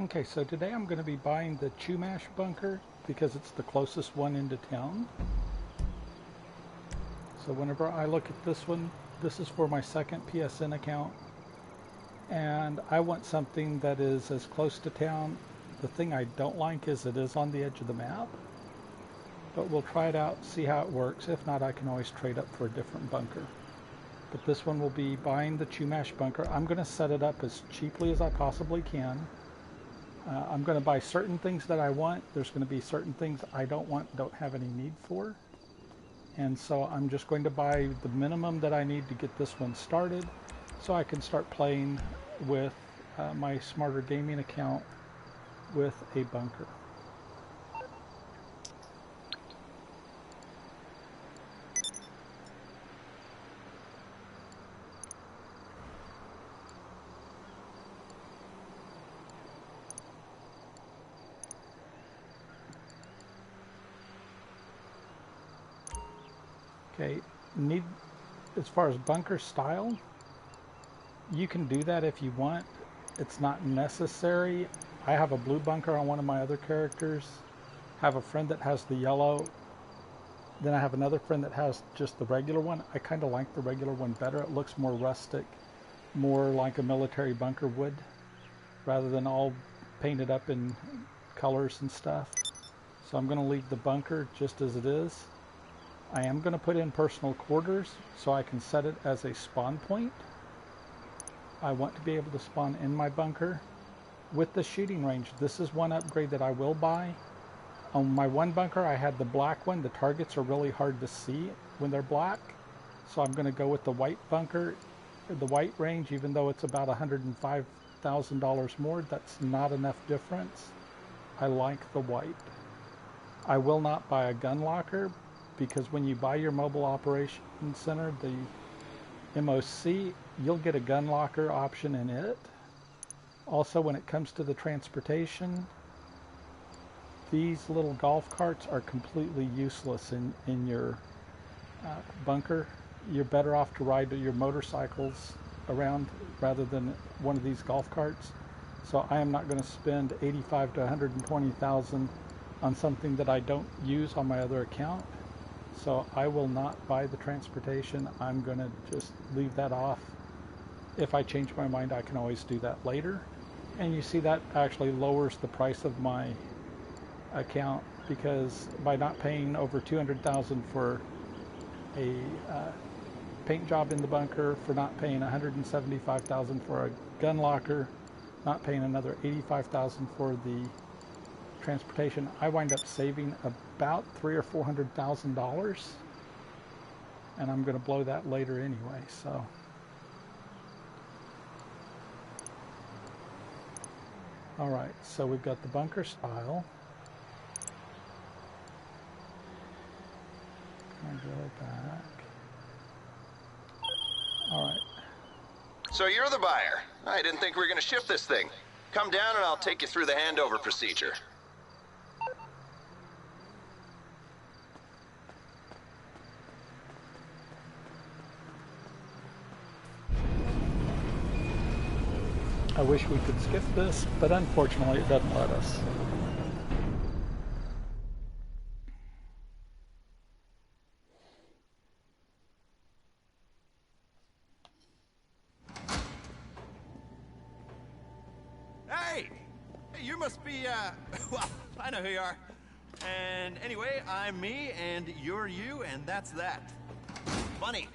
Okay, so today I'm going to be buying the Chumash bunker because it's the closest one into town. So whenever I look at this one, this is for my second PSN account, and I want something that is as close to town. The thing I don't like is it is on the edge of the map, but we'll try it out, see how it works. If not, I can always trade up for a different bunker. But this one will be buying the Chumash bunker. I'm going to set it up as cheaply as I possibly can. I'm going to buy certain things that I want. There's going to be certain things I don't want, don't have any need for. And so I'm just going to buy the minimum that I need to get this one started so I can start playing with my Smarter Gaming account with a bunker. Okay, as far as bunker style, you can do that if you want. It's not necessary. I have a blue bunker on one of my other characters. I have a friend that has the yellow. Then I have another friend that has just the regular one. I kind of like the regular one better. It looks more rustic, more like a military bunker would, rather than all painted up in colors and stuff. So I'm going to leave the bunker just as it is. I am going to put in personal quarters so I can set it as a spawn point. I want to be able to spawn in my bunker. With the shooting range, this is one upgrade that I will buy. On my one bunker, I had the black one. The targets are really hard to see when they're black. So I'm going to go with the white bunker, the white range, even though it's about $105,000 more. That's not enough difference. I like the white. I will not buy a gun locker, because when you buy your mobile operations center, the MOC, you'll get a gun locker option in it. Also, when it comes to the transportation, these little golf carts are completely useless in your bunker. You're better off to ride your motorcycles around rather than one of these golf carts. So I am not going to spend 85 to 120,000 on something that I don't use on my other account. So I will not buy the transportation. I'm going to just leave that off. If I change my mind, I can always do that later. And you see that actually lowers the price of my account, because by not paying over 200,000 for a paint job in the bunker, for not paying 175,000 for a gun locker, not paying another 85,000 for the transportation, I wind up saving about $300,000 or $400,000, and I'm going to blow that later anyway. So, all right. So we've got the bunker style. I'll go back. All right. So you're the buyer. I didn't think we were going to ship this thing. Come down and I'll take you through the handover procedure. I wish we could skip this, but unfortunately it doesn't let us. Hey! Hey, you must be, well, I know who you are. And anyway, I'm me, and you're you, and that's that. Funny.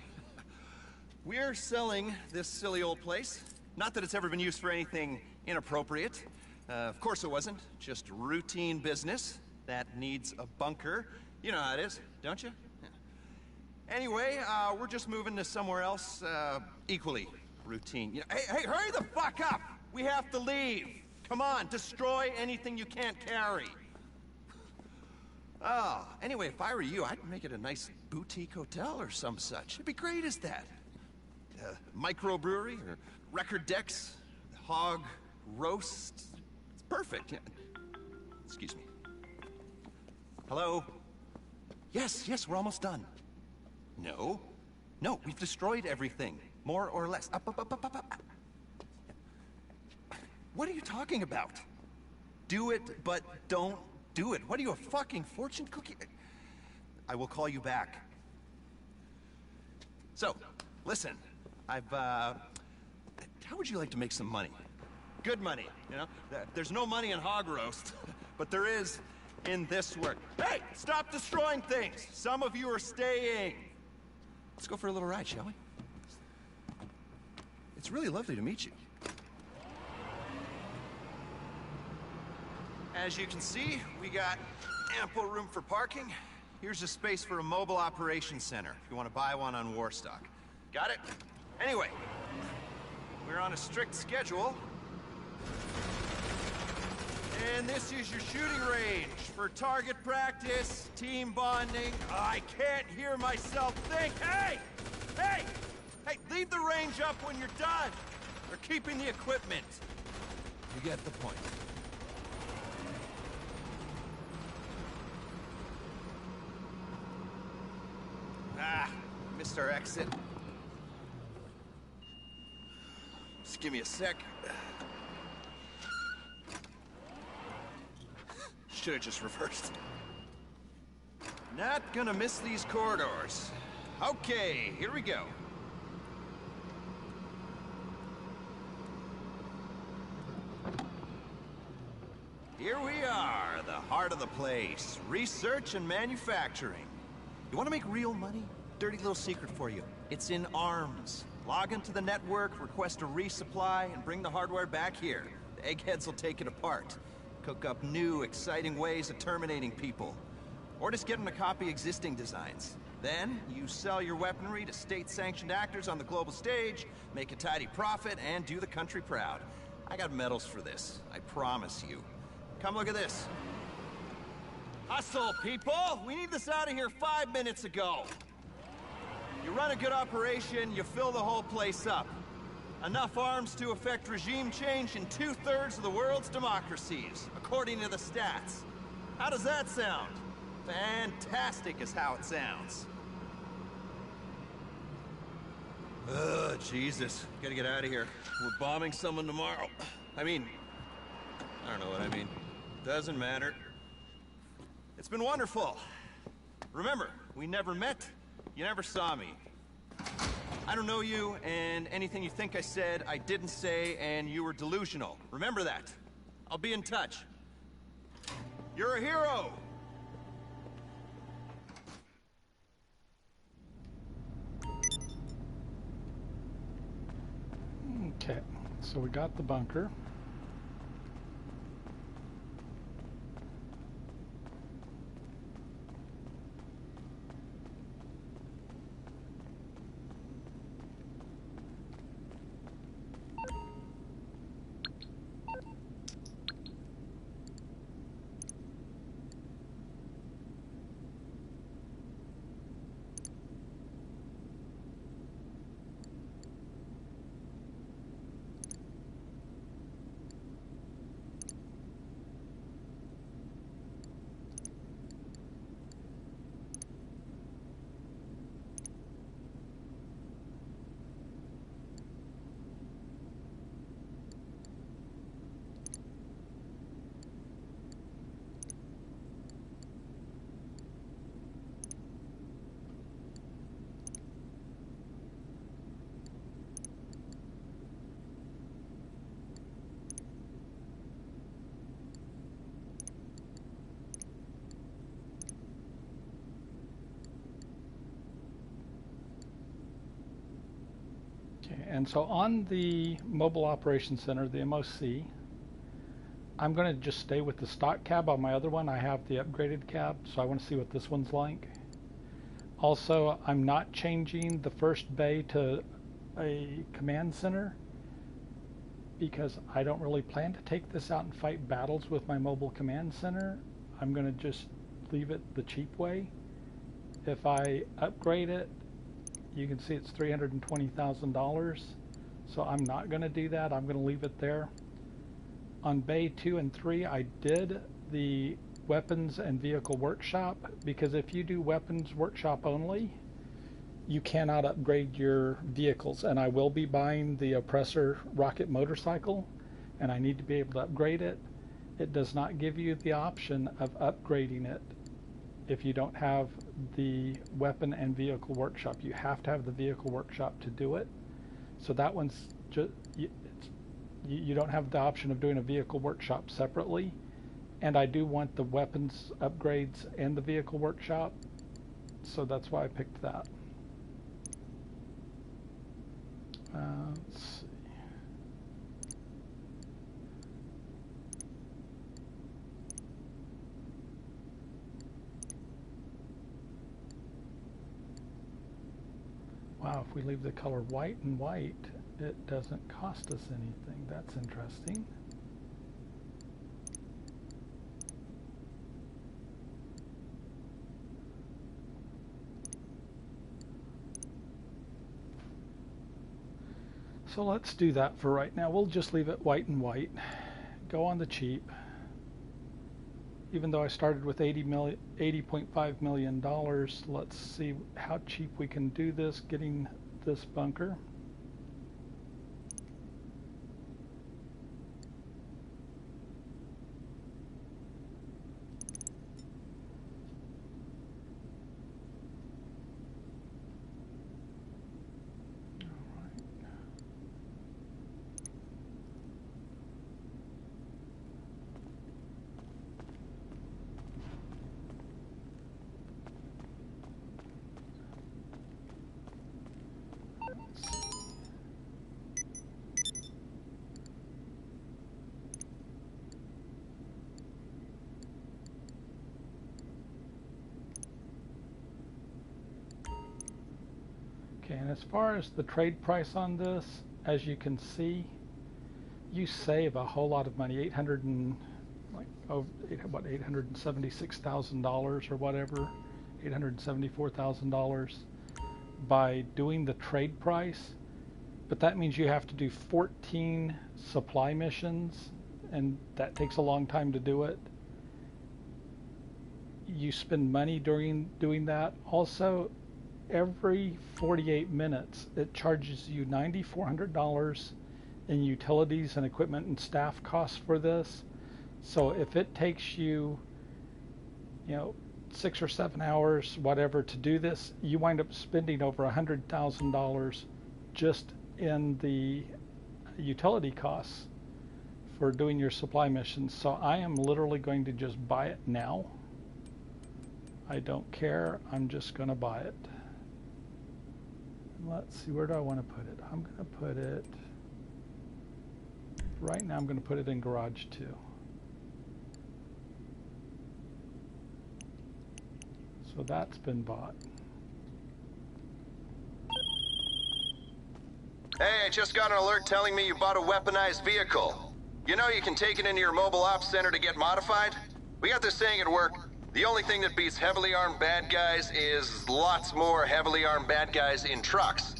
We're selling this silly old place. Not that it's ever been used for anything inappropriate. Of course it wasn't. Just routine business that needs a bunker. You know how it is, don't you? Yeah. Anyway, we're just moving to somewhere else, equally routine. You know, hey, hurry the fuck up! We have to leave. Come on, destroy anything you can't carry. Oh, anyway, if I were you, I'd make it a nice boutique hotel or some such. It'd be great as that. Microbrewery or record decks, hog roasts. It's perfect. Yeah. Excuse me. Hello? Yes, we're almost done. No, we've destroyed everything, more or less. Up. What are you talking about? Do it, but don't do it. What are you, a fucking fortune cookie? I will call you back. So, listen, how would you like to make some money? Good money, you know? There's no money in hog roast, but there is in this work. Hey, stop destroying things! Some of you are staying. Let's go for a little ride, shall we? It's really lovely to meet you. As you can see, we got ample room for parking. Here's a space for a mobile operations center, if you want to buy one on Warstock. Got it? Anyway, we're on a strict schedule. And this is your shooting range for target practice, team bonding. I can't hear myself think. Hey! Hey! Hey, leave the range up when you're done. They're keeping the equipment. You get the point. Ah, missed our exit. Just give me a sec. Should have just reversed. Not gonna miss these corridors. Okay, here we go. Here we are, the heart of the place. Research and manufacturing. You want to make real money? Dirty little secret for you. It's in arms. Log into the network, request a resupply, and bring the hardware back here. The eggheads will take it apart. Cook up new, exciting ways of terminating people. Or just get them to copy existing designs. Then, you sell your weaponry to state-sanctioned actors on the global stage, make a tidy profit, and do the country proud. I got medals for this, I promise you. Come look at this. Hustle, people! We need this out of here 5 minutes ago. You run a good operation, you fill the whole place up. Enough arms to effect regime change in 2/3 of the world's democracies, according to the stats. How does that sound? Fantastic is how it sounds. Ugh, Jesus. Gotta get out of here. We're bombing someone tomorrow. I don't know what I mean. Doesn't matter. It's been wonderful. Remember, we never met, you never saw me. I don't know you, and anything you think I said, I didn't say, and you were delusional. Remember that. I'll be in touch. You're a hero! Okay, so we got the bunker. And so on the Mobile Operations Center, the MOC, I'm going to just stay with the stock cab. On my other one, I have the upgraded cab, so I want to see what this one's like. Also, I'm not changing the first bay to a command center because I don't really plan to take this out and fight battles with my mobile command center. I'm going to just leave it the cheap way. If I upgrade it, you can see it's $320,000, so I'm not going to do that. I'm going to leave it there. On Bay 2 and 3, I did the weapons and vehicle workshop, because if you do weapons workshop only, you cannot upgrade your vehicles, and I will be buying the Oppressor rocket motorcycle, and I need to be able to upgrade it. it does not give you the option of upgrading it if you don't have the weapon and vehicle workshop. You have to have the vehicle workshop to do it. So that one's just, you don't have the option of doing a vehicle workshop separately. And I do want the weapons upgrades and the vehicle workshop, so that's why I picked that. Let's see. Wow, if we leave the color white and white, it doesn't cost us anything. That's interesting. So let's do that for right now. We'll just leave it white and white. Go on the cheap. Even though I started with $80.5 million, let's see how cheap we can do this, getting this bunker. Okay, and as far as the trade price on this, as you can see, you save a whole lot of money, $876,000 or whatever, $874,000 by doing the trade price. But that means you have to do 14 supply missions, and that takes a long time to do it. You spend money during doing that. Also, every 48 minutes, it charges you $9,400 in utilities and equipment and staff costs for this. So if it takes you, 6 or 7 hours, whatever, to do this, you wind up spending over $100,000 just in the utility costs for doing your supply missions. So I am literally going to just buy it now. I don't care. I'm just going to buy it. Let's see, where do I want to put it? I'm going to put it, right now I'm going to put it in Garage 2. So that's been bought. Hey, I just got an alert telling me you bought a weaponized vehicle. You know you can take it into your mobile ops center to get modified? We got this saying at work, the only thing that beats heavily armed bad guys is lots more heavily armed bad guys in trucks.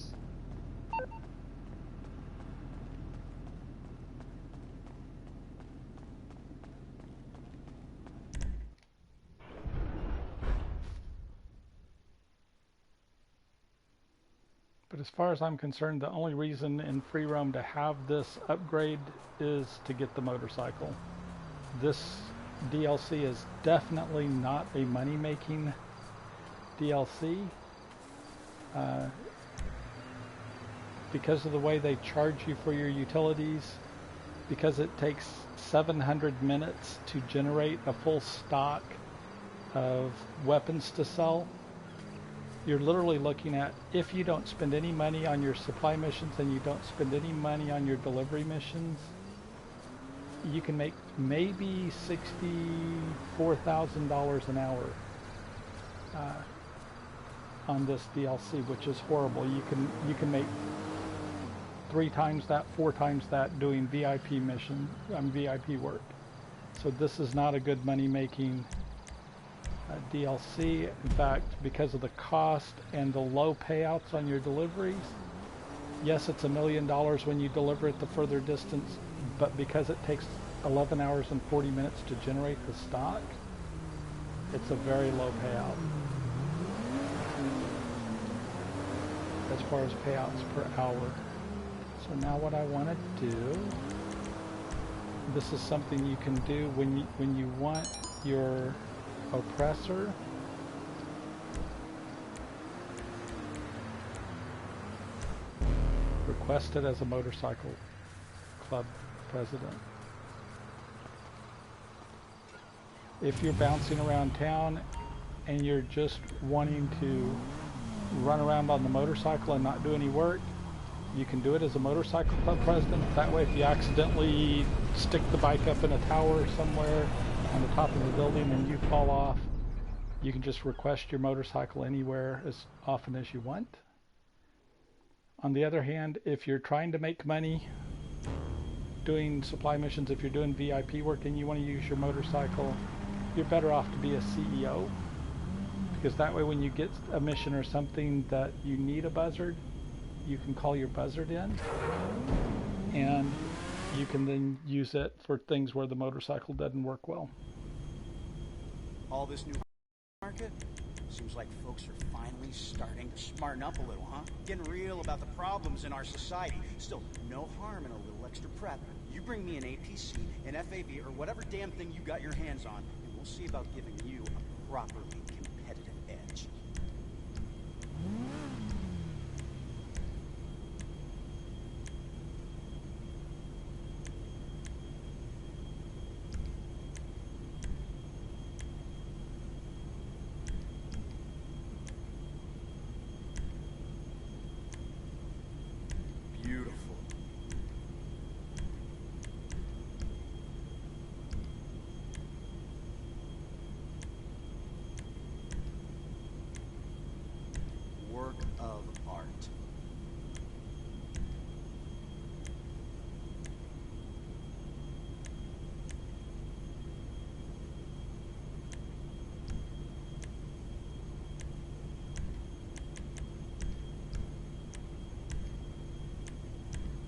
But as far as I'm concerned, the only reason in free roam to have this upgrade is to get the motorcycle. This DLC is definitely not a money-making DLC. Because of the way they charge you for your utilities, because it takes 700 minutes to generate a full stock of weapons to sell, you're literally looking at, if you don't spend any money on your supply missions and you don't spend any money on your delivery missions, you can make maybe $64,000 an hour on this DLC, which is horrible. You can make 3 times that, 4 times that doing VIP mission, VIP work. So this is not a good money-making DLC. In fact, because of the cost and the low payouts on your deliveries, yes, it's $1 million when you deliver it the further distance, but because it takes 11 hours and 40 minutes to generate the stock, it's a very low payout as far as payouts per hour. So now what I want to do this is something you can do when you want your oppressor requested as a motorcycle club president. If you're bouncing around town and you're just wanting to run around on the motorcycle and not do any work, you can do it as a motorcycle club president. That way, if you accidentally stick the bike up in a tower somewhere on the top of the building and you fall off, you can just request your motorcycle anywhere as often as you want. On the other hand, if you're trying to make money doing supply missions, if you're doing VIP work and you want to use your motorcycle, you're better off to be a CEO, because that way when you get a mission or something that you need a buzzard, you can call your buzzard in and you can then use it for things where the motorcycle doesn't work well. All this new market? Seems like folks are finally starting to smarten up a little, huh? Getting real about the problems in our society. Still, no harm in a little extra prep. You bring me an APC, an FAV, or whatever damn thing you got your hands on, and we'll see about giving you a properly competitive edge. Work of art.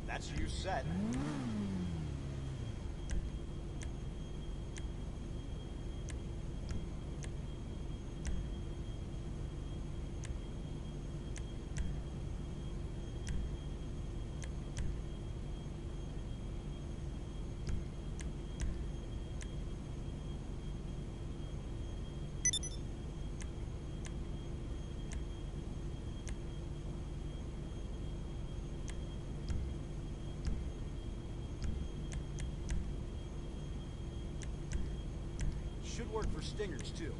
That's you set. Should work for stingers, too.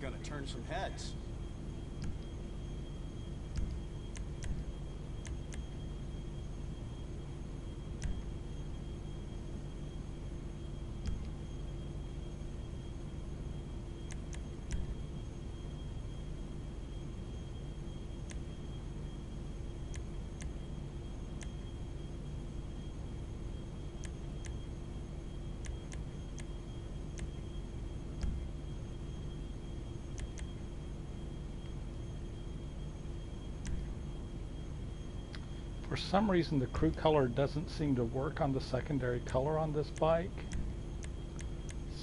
Gonna turn some heads. For some reason the crew color doesn't seem to work on the secondary color on this bike,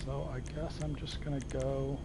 so I guess I'm just gonna go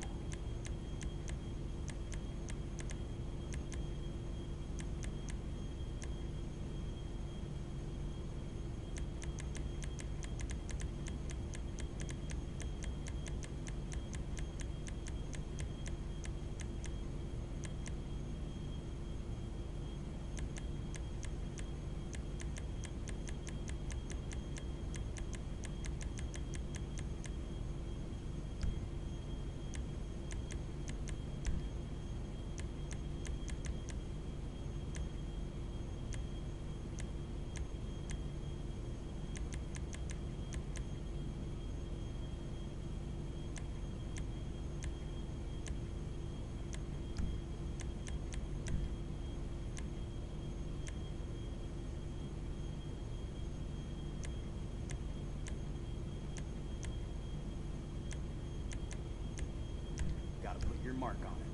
mark on it.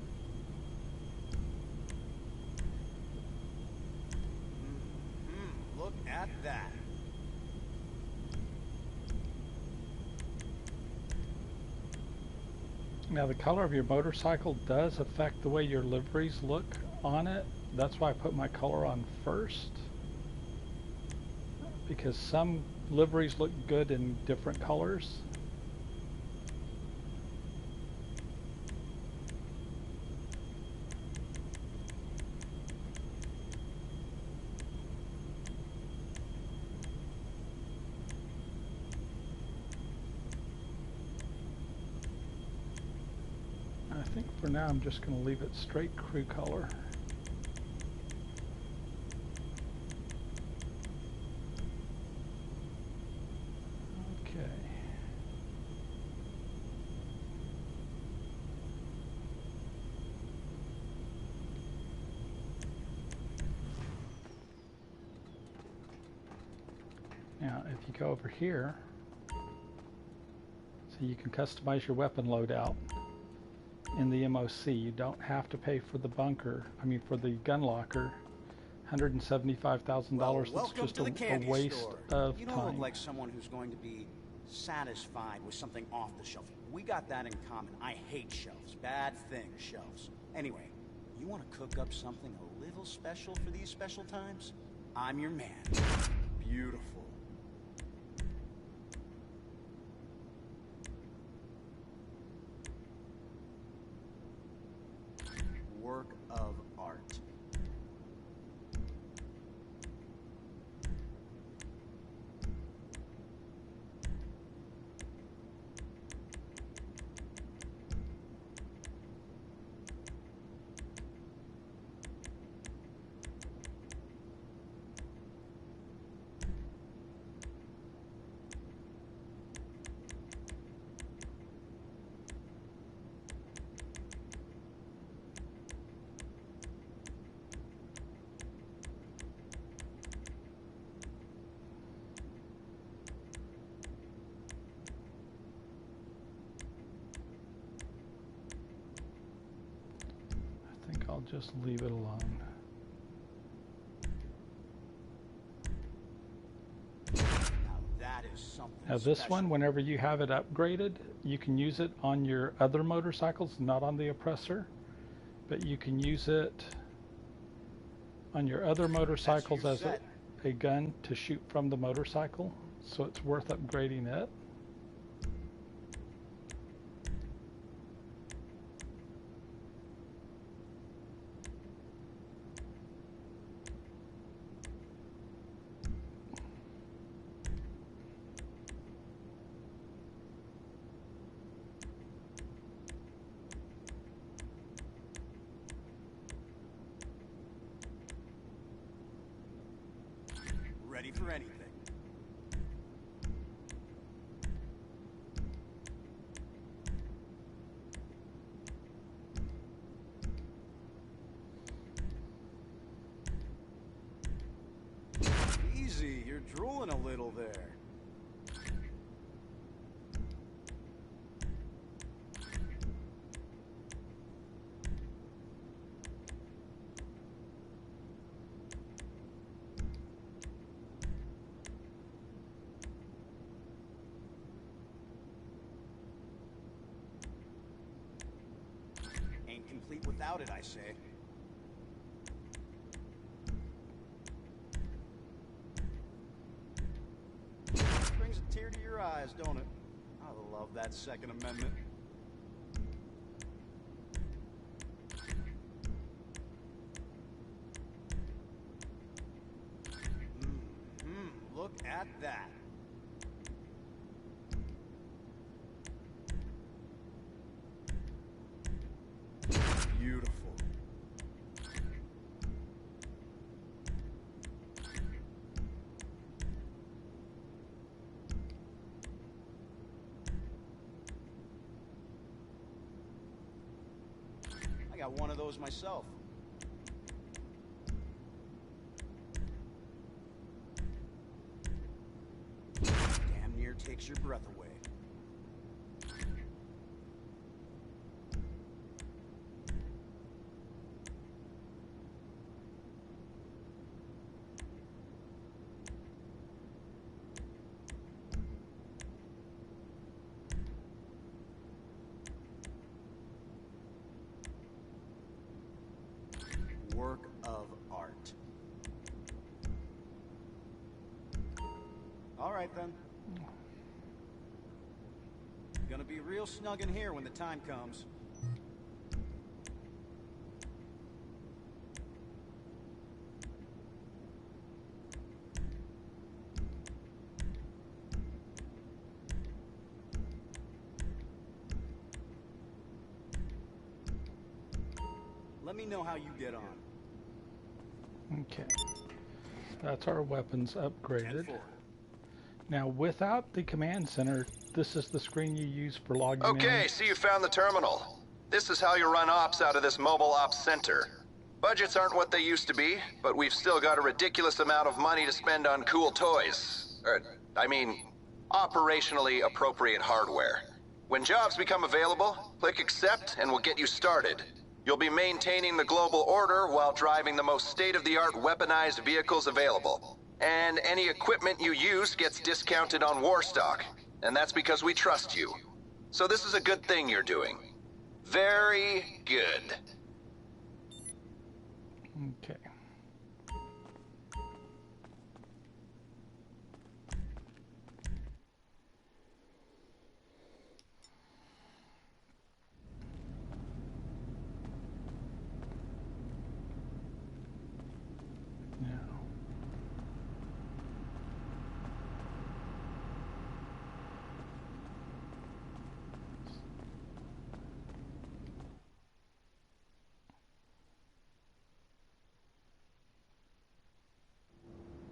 Look at that. Now the color of your motorcycle does affect the way your liveries look on it. That's why I put my color on first, because some liveries look good in different colors. I think for now I'm just going to leave it straight crew color. Okay. Now if you go over here, so you can customize your weapon loadout. In the MOC, you don't have to pay for the bunker. I mean, for the gun locker, $175,000. That's just a waste of You don't time. look like someone who's going to be satisfied with something off the shelf. We got that in common. I hate shelves. Bad thing, shelves. Anyway, you want to cook up something a little special for these special times? I'm your man. Beautiful. Work of art. I'll just leave it alone. Now that is something Now this special. one, whenever you have it upgraded, you can use it on your other motorcycles, not on the oppressor, but you can use it on your other motorcycles as a gun to shoot from the motorcycle, so it's worth upgrading it. Ready for anything. Easy, you're drooling a little there. Ain't complete without it, I say. Brings a tear to your eyes, don't it? I love that Second Amendment. Look at that. Beautiful. I got one of those myself. Damn near takes your breath away. art. All right, then. Gonna be real snug in here when the time comes. Let me know how you get on. Okay. That's our weapons upgraded. Now, without the command center, this is the screen you use for logging in. Okay, so you found the terminal. This is how you run ops out of this mobile ops center. Budgets aren't what they used to be, but we've still got a ridiculous amount of money to spend on cool toys. I mean, operationally appropriate hardware. When jobs become available, click accept and we'll get you started. You'll be maintaining the global order while driving the most state-of-the-art weaponized vehicles available. And any equipment you use gets discounted on war stock. And that's because we trust you. So this is a good thing you're doing. Very good. Okay.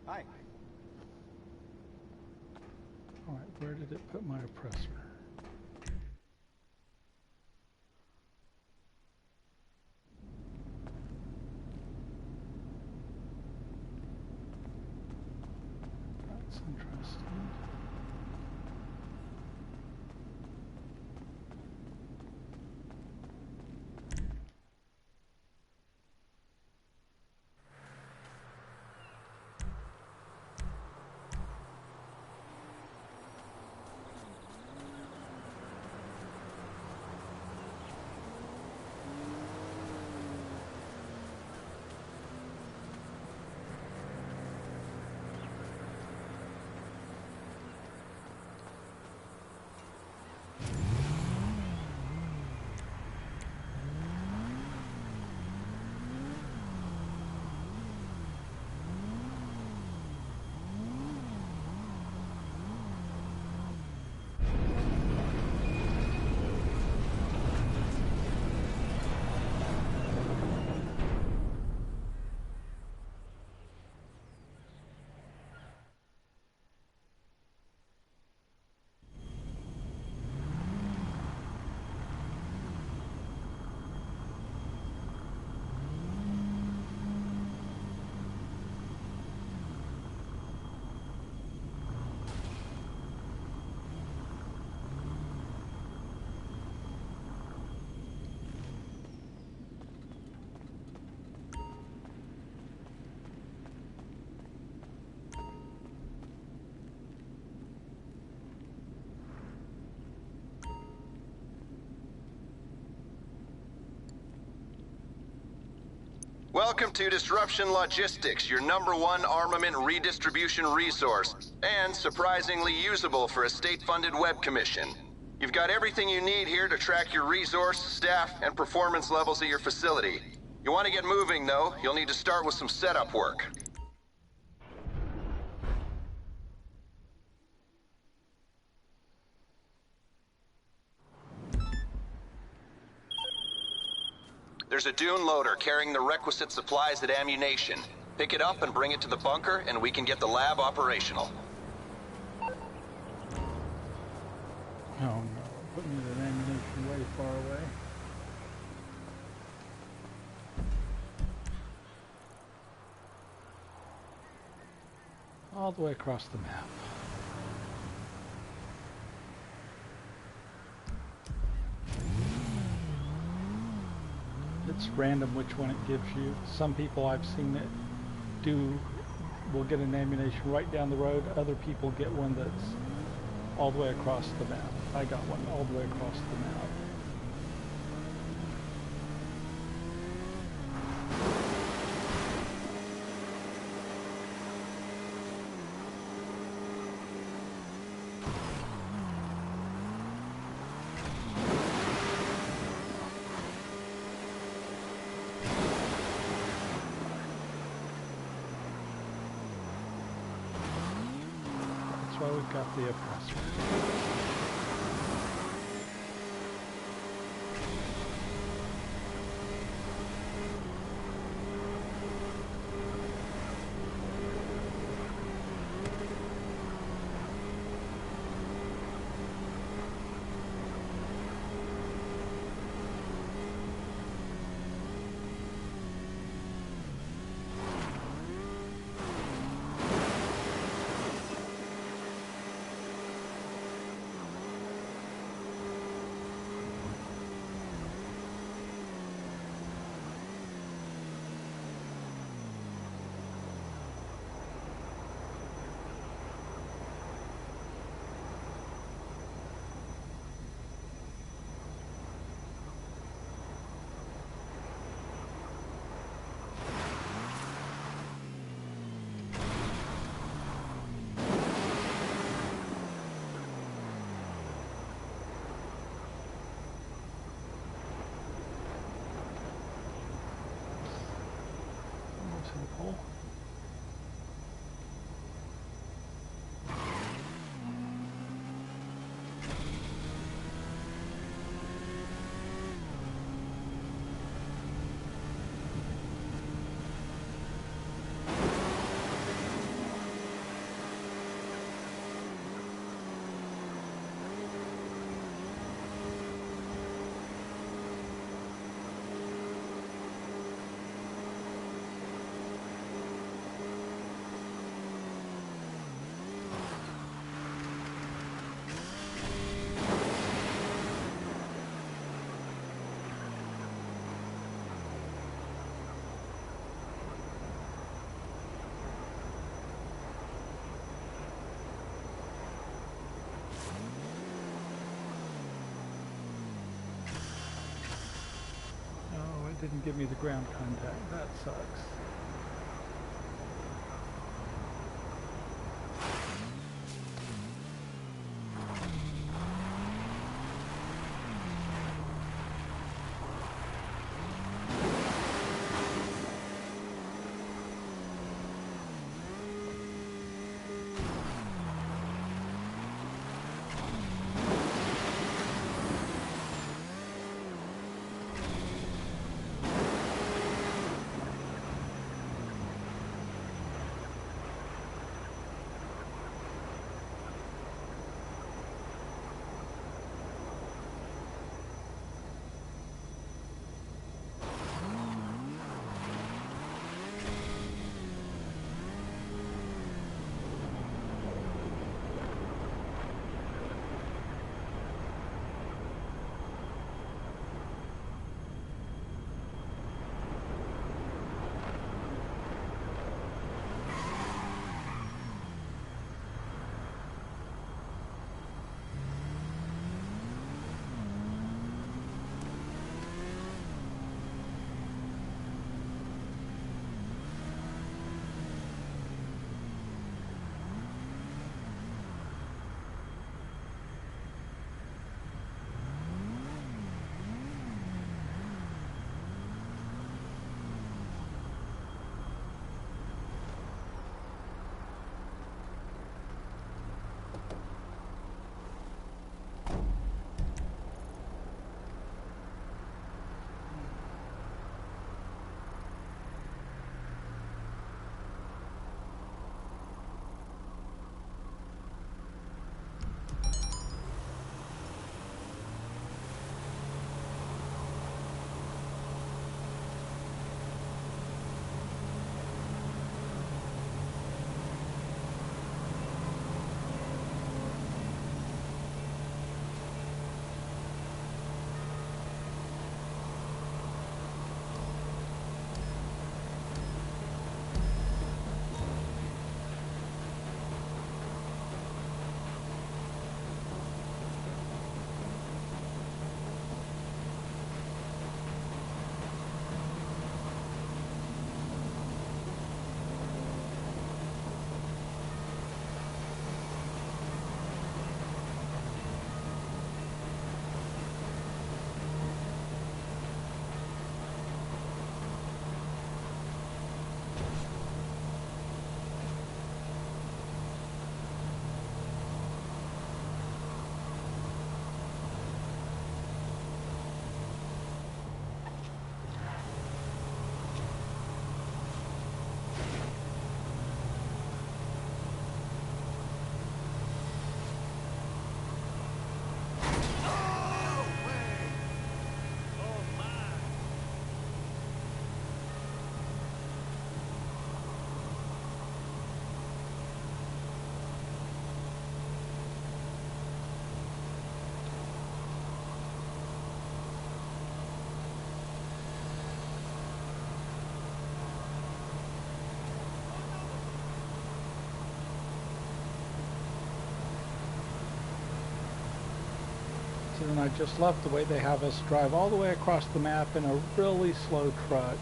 Hi. All right, where did it put my oppressor? That's interesting. Welcome to Disruption Logistics, your #1 armament redistribution resource, and surprisingly usable for a state-funded web commission. You've got everything you need here to track your resource, staff, and performance levels at your facility. You want to get moving, though, you'll need to start with some setup work. There's a dune loader carrying the requisite supplies and ammunition. Pick it up and bring it to the bunker, and we can get the lab operational. Oh no, put me the ammunition way far away. All the way across the map. It's random which one it gives you. Some people I've seen it will get an ammunition right down the road. Other people get one that's all the way across the map. I got one all the way across the map. Wake up the oppressor. To the pole. Oh, it didn't give me the ground contact. That sucks. And then I just love the way they have us drive all the way across the map in a really slow truck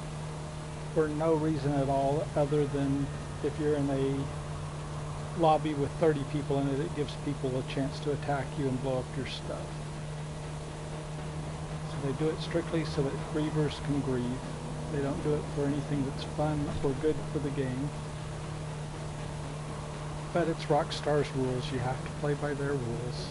for no reason at all other than if you're in a lobby with 30 people in it, it gives people a chance to attack you and blow up your stuff. So they do it strictly so that grievers can grieve. They don't do it for anything that's fun or good for the game. But it's Rockstar's rules. You have to play by their rules.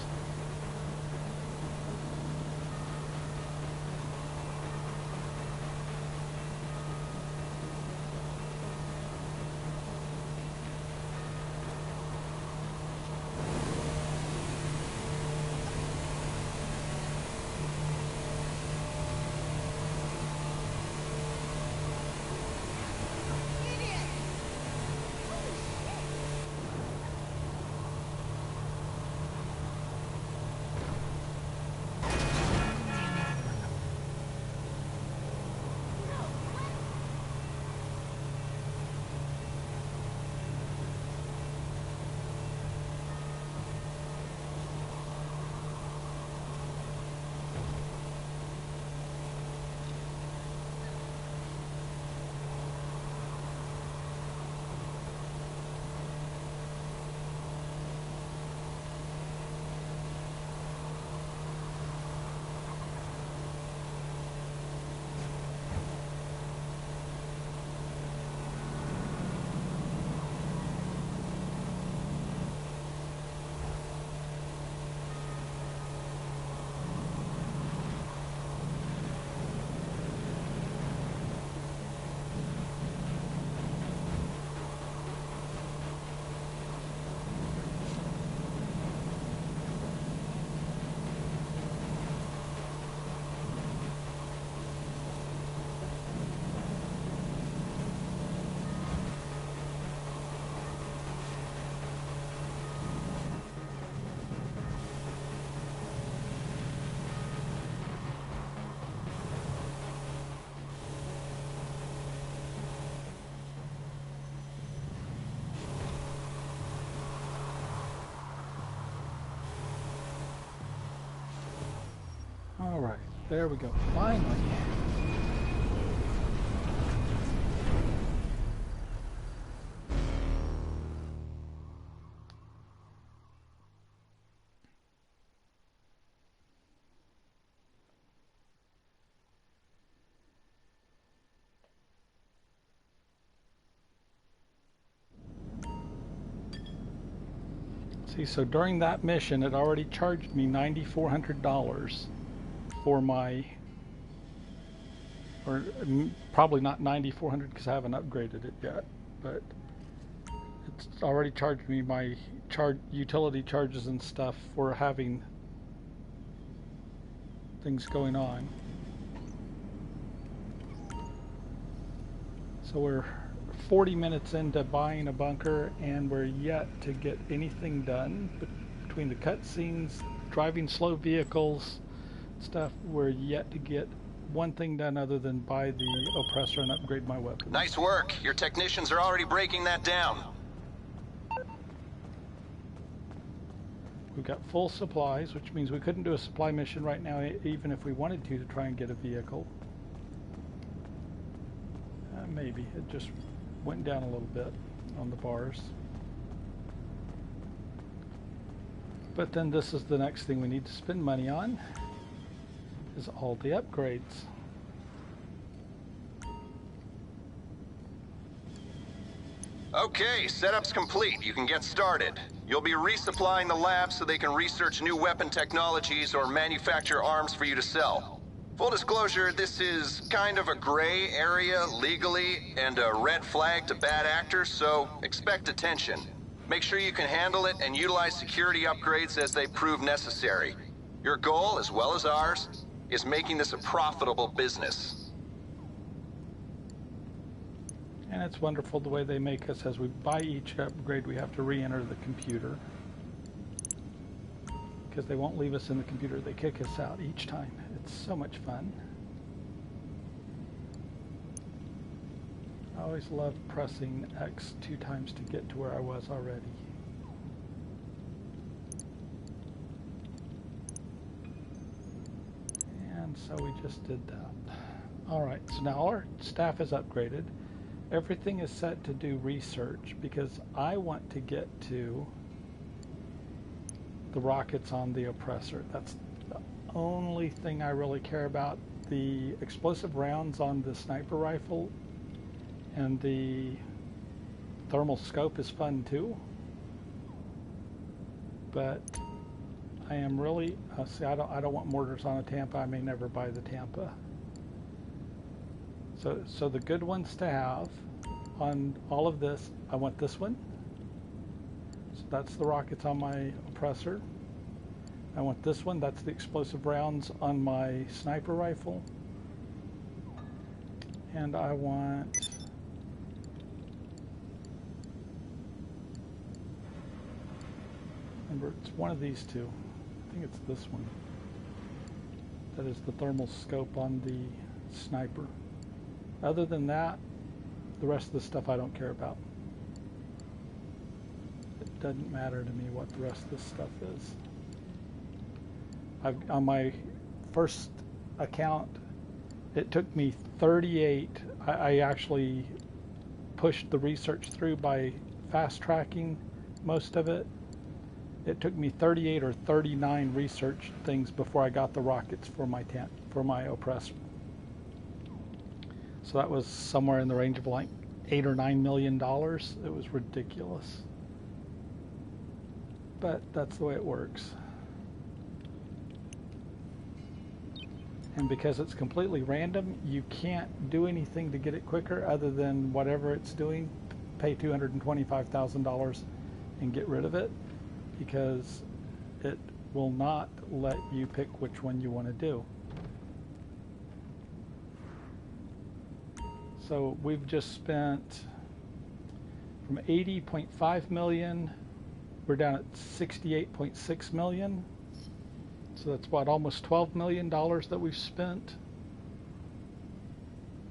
Alright, there we go. Finally. See, so during that mission, it already charged me $9,400 for my, or probably not 9,400 because I haven't upgraded it yet, but it's already charged me my utility charges and stuff for having things going on. So we're 40 minutes into buying a bunker and we're yet to get anything done between the cutscenes, driving slow vehicles, stuff. We're yet to get one thing done other than buy the oppressor and upgrade my weapons. Nice work. Your technicians are already breaking that down. We've got full supplies, which means we couldn't do a supply mission right now even if we wanted to try and get a vehicle. Maybe. It just went down a little bit on the bars. But then this is the next thing we need to spend money on, is all the upgrades. Okay, setup's complete. You can get started. You'll be resupplying the lab so they can research new weapon technologies or manufacture arms for you to sell. Full disclosure, this is kind of a gray area legally and a red flag to bad actors, so expect attention. Make sure you can handle it and utilize security upgrades as they prove necessary. Your goal, as well as ours, is making this a profitable business. And it's wonderful the way they make us. As we buy each upgrade, we have to re-enter the computer. Because they won't leave us in the computer. They kick us out each time. It's so much fun. I always loved pressing X 2 times to get to where I was already. So we just did that. All right, so now our staff is upgraded. Everything is set to do research because I want to get to the rockets on the oppressor. That's the only thing I really care about. The explosive rounds on the sniper rifle and the thermal scope is fun too. But I am really, see, I don't want mortars on a Tampa. I may never buy the Tampa. So the good ones to have on all of this, I want this one. So that's the rockets on my oppressor. I want this one, that's the explosive rounds on my sniper rifle. And I want remember, it's one of these two. I think it's this one. That is the thermal scope on the sniper. Other than that, the rest of the stuff I don't care about. It doesn't matter to me what the rest of this stuff is. On my first account, it took me 38. I actually pushed the research through by fast tracking most of it. It took me 38 or 39 research things before I got the rockets for my oppressor. So that was somewhere in the range of like $8 or $9 million. It was ridiculous. But that's the way it works. And because it's completely random, you can't do anything to get it quicker other than whatever it's doing, pay $225,000 and get rid of it, because it will not let you pick which one you want to do. So we've just spent from 80.5 million, we're down at 68.6 million. So that's what, almost $12 million that we've spent.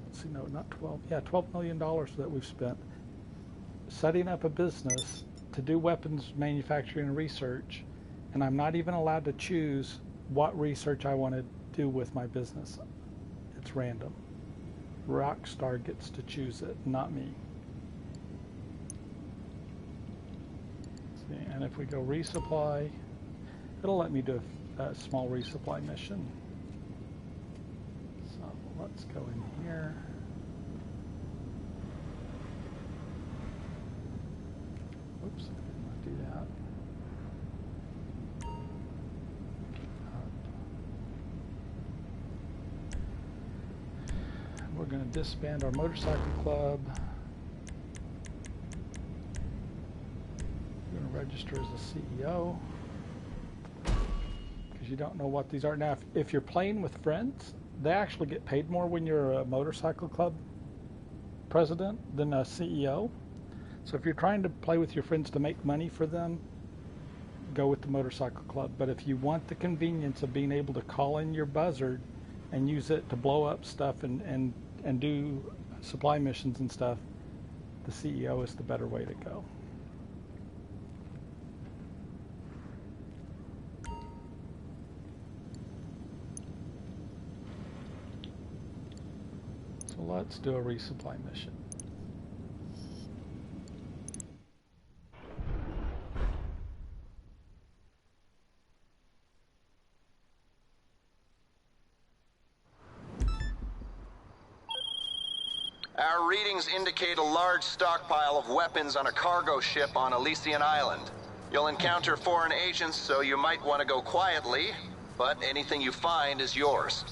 Let's see, no, not 12. Yeah, $12 million that we've spent setting up a business to do weapons manufacturing and research, and I'm not even allowed to choose what research I want to do with my business. It's random. Rockstar gets to choose it, not me. See, and if we go resupply, it'll let me do a small resupply mission. So let's go in here. Oops, I did not do that. We're going to disband our motorcycle club. We're going to register as a CEO because you don't know what these are. Now, if you're playing with friends, they actually get paid more when you're a motorcycle club president than a CEO. So if you're trying to play with your friends to make money for them, go with the motorcycle club. But if you want the convenience of being able to call in your buzzard and use it to blow up stuff and do supply missions and stuff, the CEO is the better way to go. So let's do a resupply mission. Our readings indicate a large stockpile of weapons on a cargo ship on Elysian Island. You'll encounter foreign agents, so you might want to go quietly, but anything you find is yours.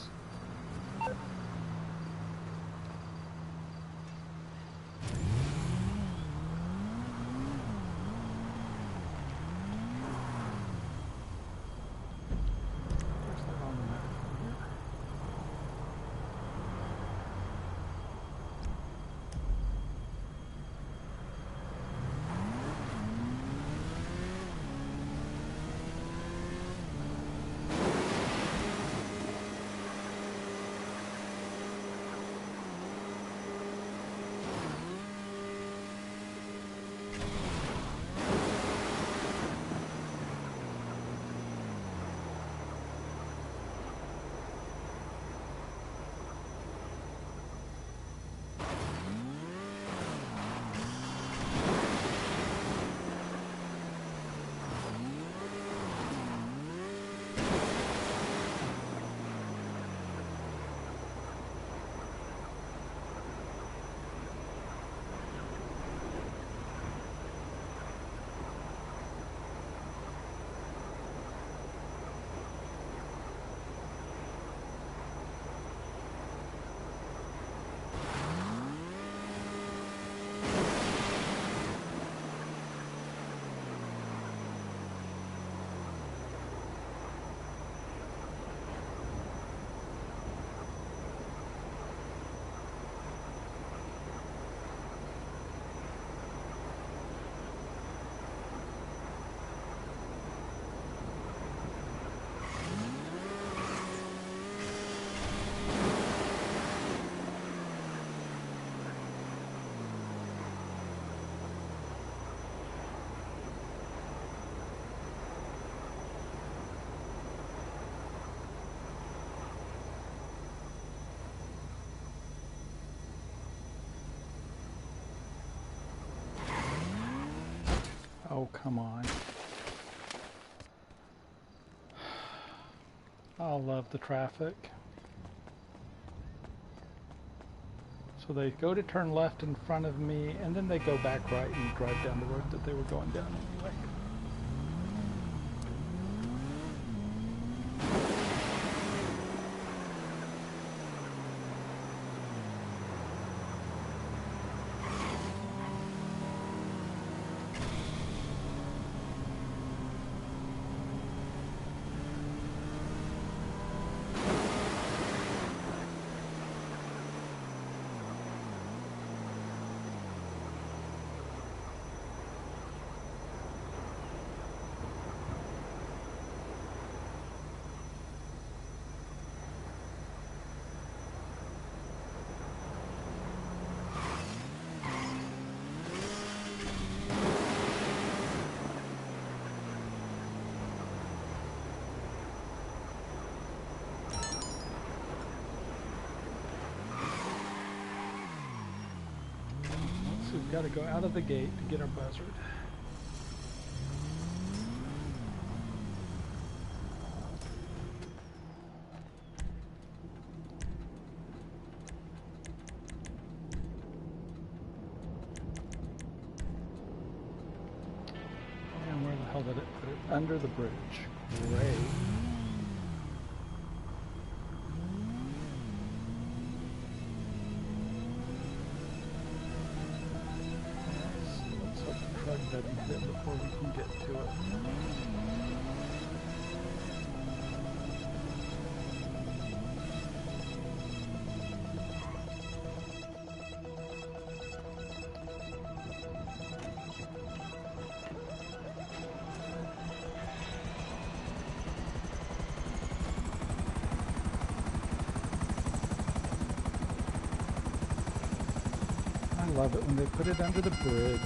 Oh, come on. I love the traffic. So they go to turn left in front of me, and then they go back right and drive down the road that they were going down anyway. So we've got to go out of the gate to get our buzzard. And where the hell did it put it? Under the bridge. Great. Let's hope the truck doesn't hit before we can get to it. I love it when they put it under the bridge.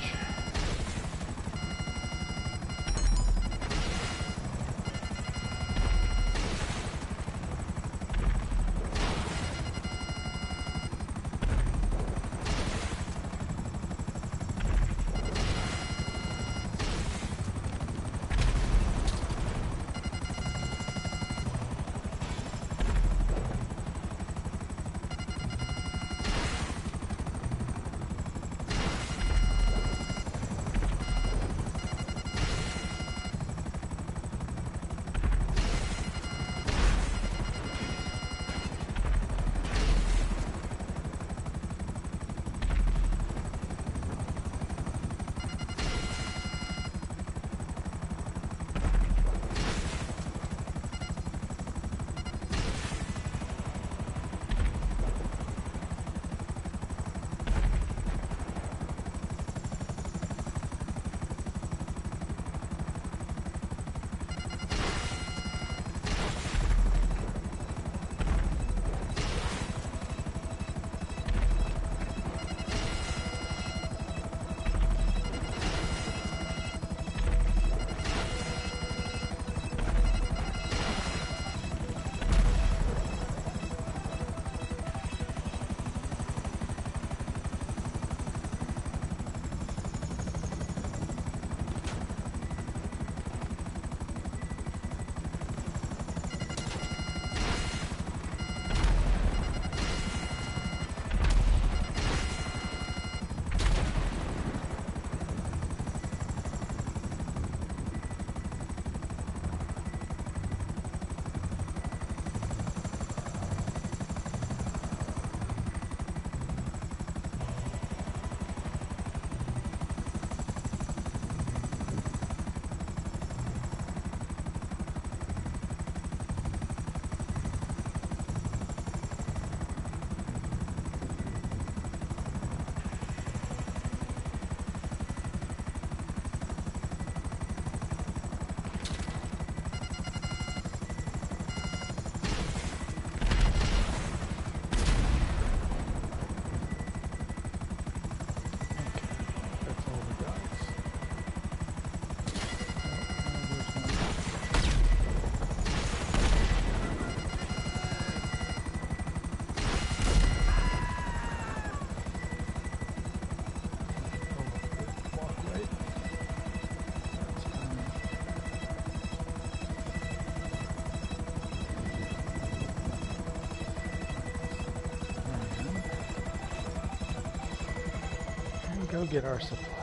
go get our supplies.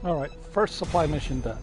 Alright, first supply mission done.